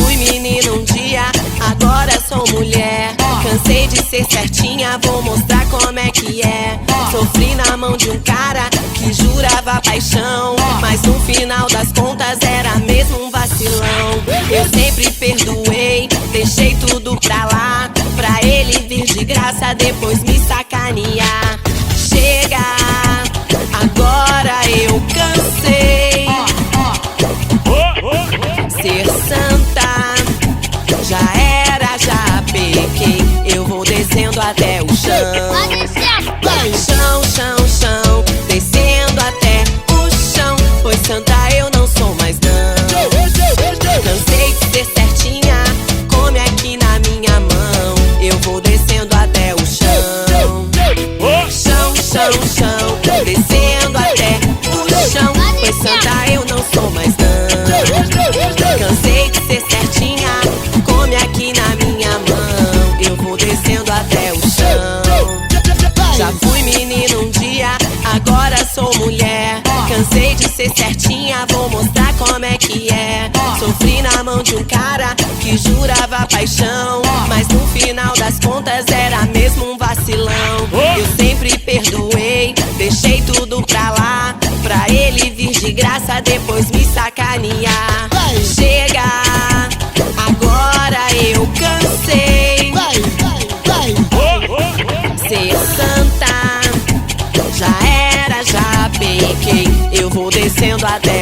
fui menina um dia, agora sou mulher. Cansei de ser certinha, vou mostrar como é que é. Sofri na mão de um cara que jurava paixão, mas no final das contas era mesmo um vacilão. Eu sempre perdoei, deixei tudo pra lá, pra ele vir de graça depois me sacanear. Chega, agora eu cansei. Ser santa já era, já pequei. Eu vou descendo até o chão. Chão, chão, chão, descendo até o chão. Pois santa eu não sou mais não. Cansei de ser certinha, come aqui na minha mão. Eu vou descendo até o chão. Chão, chão, chão, descendo até o chão. Pois santa eu não sou mais não. Cansei de ser certinha, come aqui na minha mão. Eu vou descendo até o chão. Já fui menina um dia, agora sou mulher. Cansei de ser certinha, vou mostrar como é que é. Sofri na mão de um cara que jurava paixão, mas no final das contas era mesmo um vacilão. Eu sempre perdoei, deixei tudo pra lá, pra ele vir de graça depois me sacanear. Chega, agora eu cansei. Ser santa já era, já pequei. Eu vou descendo até